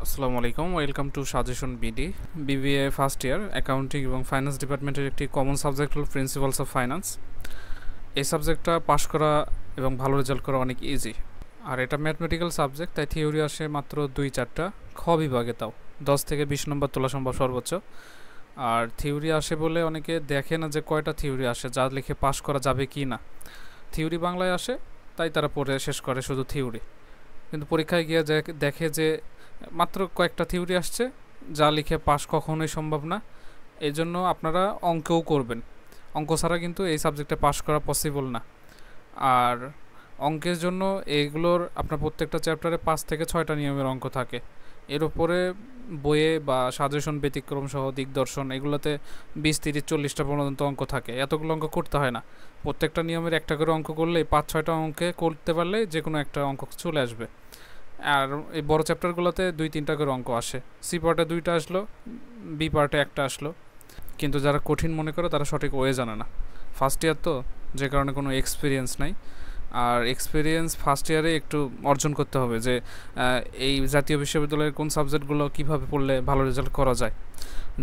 আসসালামু আলাইকুম, welcome to suggestion BD. BBA first year accounting এবং ফাইন্যান্স ডিপার্টমেন্টের একটি কমন সাবজেক্ট হল প্রিন্সিপালস অফ ফাইন্যান্স। এই সাবজেক্টটা পাশ করা এবং ভালো রেজাল্ট করা অনেক ইজি। আর এটা ম্যাথমেটিক্যাল সাবজেক্ট, তাই থিওরি আসে মাত্র 2-4টা, খ বিভাগে তাও 10 থেকে 20 নম্বর তোলা সম্ভব সর্বোচ্চ। আর থিওরি আসে বলে অনেকে দেখে না যে কয়টা থিওরি আসে, যা লিখে পাশ করা যাবে কি না। থিওরি বাংলায় আসে, তাই তারা পড়ে শেষ করে শুধু থিওরি, কিন্তু পরীক্ষায় গিয়ে দেখে যে মাত্র কয়েকটা থিওরি আসছে, যা লিখে পাস কখনোই সম্ভব না। এই জন্য আপনারা অঙ্কও করবেন, অঙ্ক ছাড়া কিন্তু এই সাবজেক্টে পাস করা পসিবল না। আর অঙ্কের জন্য এইগুলোর আপনার প্রত্যেকটা চ্যাপ্টারে 5 থেকে 6টা নিয়মের অঙ্ক থাকে। এর উপরে বইয়ে বা সাজেশন ব্যতিক্রম সহ দিকদর্শন এগুলোতে 20-30-40টা পর্যন্ত অঙ্ক থাকে। এতগুলো অঙ্ক করতে হয় না, প্রত্যেকটা নিয়মের একটা করে অঙ্ক করলেই 5-6টা অঙ্কে করতে পারলে যে কোনো একটা অঙ্ক চলে আসবে। আর এই বড় চ্যাপ্টারগুলোতে 2-3টা করে অঙ্ক আসে। সি পার্টে 2টা আসলো, বি পার্টে একটা আসলো, কিন্তু যারা কঠিন মনে করে তারা সঠিক ওয়ে জানে না। ফার্স্ট ইয়ার তো, যে কারণে কোনো এক্সপিরিয়েন্স নাই। আর এক্সপিরিয়েন্স ফার্স্ট ইয়ারে একটু অর্জন করতে হবে যে এই জাতীয় বিশ্ববিদ্যালয়ের কোন সাবজেক্টগুলো কীভাবে পড়লে ভালো রেজাল্ট করা যায়।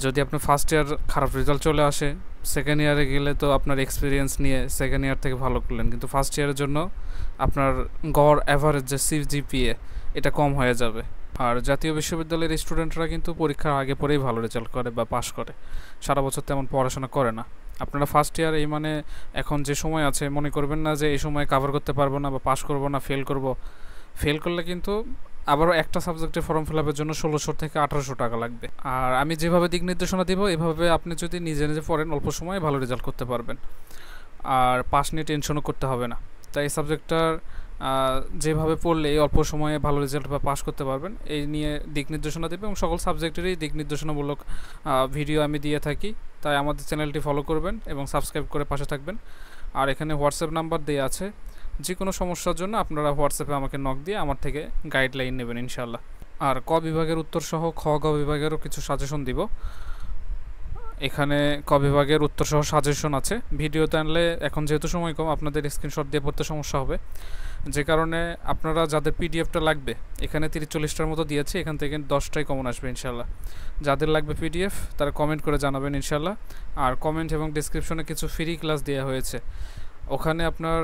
যদি আপনি ফার্স্ট ইয়ার খারাপ রেজাল্ট চলে আসে, সেকেন্ড ইয়ারে গেলে তো আপনার এক্সপিরিয়েন্স নিয়ে সেকেন্ড ইয়ার থেকে ভালো করলেন, কিন্তু ফার্স্ট ইয়ারের জন্য আপনার গড় অ্যাভারেজ যে সিজিপিএ এটা কম হয়ে যাবে। আর জাতীয় বিশ্ববিদ্যালয়ের স্টুডেন্টরা কিন্তু পরীক্ষার আগে পরেই ভালো রেজাল্ট করে বা পাশ করে, সারা বছর তেমন পড়াশোনা করে না। আপনারা ফার্স্ট ইয়ার এই মানে এখন যে সময় আছে, মনে করবেন না যে এই সময় কভার করতে পারবো না বা পাশ করবো না, ফেল করব। ফেল করলে কিন্তু আবারও একটা সাবজেক্টে ফর্ম ফিল আপের জন্য 1600 থেকে 1800 টাকা লাগবে। আর আমি যেভাবে দিক নির্দেশনা দিব, এভাবে আপনি যদি নিজে নিজে পড়েন, অল্প সময়ে ভালো রেজাল্ট করতে পারবেন। আর পাস নিয়ে টেনশনও করতে হবে না। তাই এই সাবজেক্টটার যেভাবে পড়লে এই অল্প সময়ে ভালো রেজাল্ট বা পাস করতে পারবেন, এই নিয়ে দিক নির্দেশনা দেবে এবং সকল সাবজেক্টেরই দিক নির্দেশনামূলক ভিডিও আমি দিয়ে থাকি। তাই আমাদের চ্যানেলটি ফলো করবেন এবং সাবস্ক্রাইব করে পাশে থাকবেন। আর এখানে হোয়াটসঅ্যাপ নাম্বার দেওয়া আছে, যে কোনো সমস্যার জন্য আপনারা হোয়াটসঅ্যাপে আমাকে নক দিয়ে আমার থেকে গাইডলাইন নেবেন ইনশাল্লাহ। আর ক বিভাগের উত্তর সহ খ গ বিভাগেরও কিছু সাজেশন দিব। এখানে ক বিভাগের উত্তর সহ সাজেশন আছে, ভিডিওতে আনলে এখন যেহেতু সময় কম আপনাদের স্ক্রিনশট দিয়ে পড়তে সমস্যা হবে, যে কারণে আপনারা যাদের পিডিএফটা লাগবে, এখানে 30-40টার মতো দিয়েছি, এখান থেকে 10টাই কমন আসবে ইনশাল্লাহ। যাদের লাগবে পিডিএফ তারা কমেন্ট করে জানাবেন ইনশাল্লাহ। আর কমেন্ট এবং ডিসক্রিপশনে কিছু ফ্রি ক্লাস দেওয়া হয়েছে, ওখানে আপনার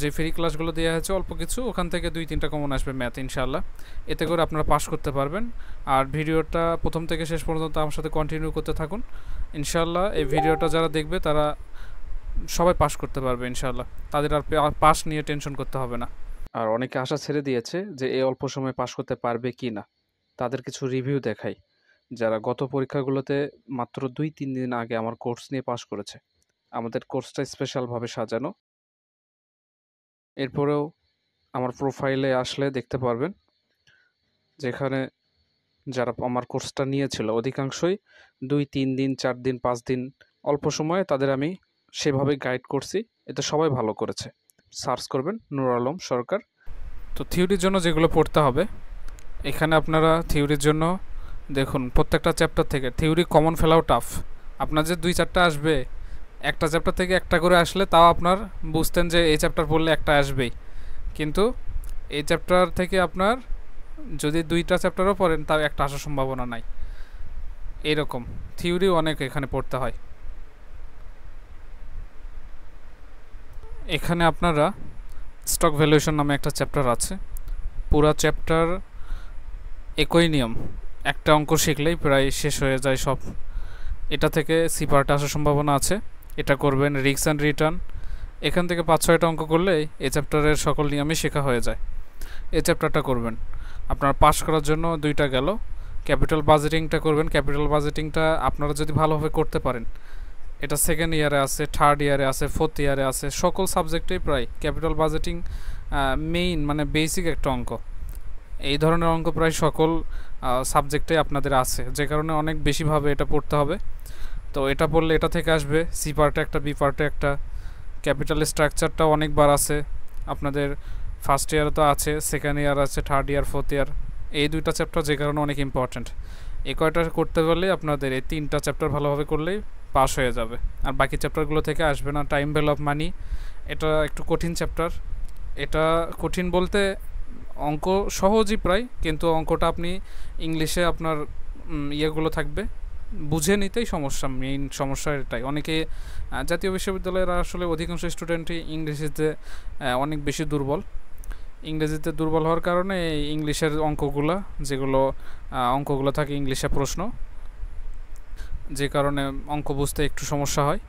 যে ফ্রি ক্লাসগুলো দেওয়া হয়েছে অল্প কিছু, ওখান থেকে 2-3টা কমন আসবে ম্যাথ ইনশাল্লাহ। এতে করে আপনারা পাস করতে পারবেন। আর ভিডিওটা প্রথম থেকে শেষ পর্যন্ত আমার সাথে কন্টিনিউ করতে থাকুন ইনশাল্লাহ। এই ভিডিওটা যারা দেখবে তারা সবাই পাস করতে পারবে ইনশাল্লাহ, তাদের আর পাস নিয়ে টেনশন করতে হবে না। আর অনেকে আশা ছেড়ে দিয়েছে যে এই অল্প সময় পাস করতে পারবে কি না, তাদের কিছু রিভিউ দেখাই। যারা গত পরীক্ষাগুলোতে মাত্র 2-3 দিন আগে আমার কোর্স নিয়ে পাস করেছে, আমাদের কোর্সটা স্পেশালভাবে সাজানো। এরপরেও আমার প্রোফাইলে আসলে দেখতে পারবেন, যেখানে যারা আমার কোর্সটা নিয়েছিল অধিকাংশই 2-3 দিন, 4 দিন, 5 দিন, অল্প সময়ে তাদের আমি সেভাবে গাইড করছি। এতে সবাই ভালো করেছে। সার্চ করবেন নূর আলম সরকার। তো থিওরির জন্য যেগুলো পড়তে হবে, এখানে আপনারা থিওরির জন্য দেখুন প্রত্যেকটা চ্যাপ্টার থেকে থিওরি কমন ফেলাও টাফ। আপনার যে 2-4টা আসবে, একটা চ্যাপ্টার থেকে একটা করে আসলে তাও আপনার বুঝতেন যে এই চ্যাপ্টার পড়লে একটা আসবেই, কিন্তু এই চ্যাপ্টার থেকে আপনার যদি 2টা চ্যাপ্টারও পড়েন তাও একটা আসার সম্ভাবনা নাই। এইরকম থিওরি অনেক এখানে পড়তে হয়। এখানে আপনারা স্টক ভ্যালুয়েশন নামে একটা চ্যাপ্টার আছে, পুরা চ্যাপ্টার একই নিয়ম, একটা অঙ্ক শিখলেই প্রায় শেষ হয়ে যায় সব। এটা থেকে সি পার্টে আসার সম্ভাবনা আছে। এটা করবেন। রিস্ক অ্যান্ড রিটার্ন, এখান থেকে 5-6টা অঙ্ক করলেই এই চ্যাপ্টারের সকল নিয়মই শেখা হয়ে যায়। এই চ্যাপ্টারটা করবেন। আপনার পাস করার জন্য 2টা গেল। ক্যাপিটাল বাজেটিংটা করবেন। ক্যাপিটাল বাজেটিংটা আপনারা যদি ভালোভাবে করতে পারেন, এটা সেকেন্ড ইয়ারে আছে, থার্ড ইয়ারে আছে, ফোর্থ ইয়ারে আছে, সকল সাবজেক্টেই প্রায় ক্যাপিটাল বাজেটিং মেইন মানে বেসিক একটা অঙ্ক। এই ধরনের অঙ্ক প্রায় সকল সাবজেক্টে আপনাদের আছে, যে কারণে অনেক বেশিভাবে এটা পড়তে হবে। তো এটা পড়লে এটা থেকে আসবে সি পার্টে একটা, বি পার্টে একটা। ক্যাপিটাল স্ট্রাকচারটা অনেকবার আছে আপনাদের, ফার্স্ট ইয়ারে তো আছে, সেকেন্ড ইয়ার আছে, থার্ড ইয়ার, ফোর্থ ইয়ার। এই 2টা চ্যাপ্টার যে কারণে অনেক ইম্পর্ট্যান্ট। এই কয়টা করতে পারলে আপনাদের এই 3টা চ্যাপ্টার ভালোভাবে করলেই পাস হয়ে যাবে। আর বাকি চ্যাপ্টারগুলো থেকে আসবে না। টাইম ভ্যালু অফ মানি, এটা একটু কঠিন চ্যাপ্টার। এটা কঠিন বলতে অঙ্ক সহজই প্রায়, কিন্তু অঙ্কটা আপনি ইংলিশে আপনার ইয়েগুলো থাকবে, বুঝে নিতেই সমস্যা, মেইন সমস্যা এটাই। অনেকে জাতীয় বিশ্ববিদ্যালয়ের আসলে অধিকাংশ স্টুডেন্টই ইংরেজিতে অনেক বেশি দুর্বল। ইংরেজিতে দুর্বল হওয়ার কারণে এই ইংলিশের অঙ্কগুলো থাকে ইংলিশে প্রশ্ন, যে কারণে অঙ্ক বুঝতে একটু সমস্যা হয়।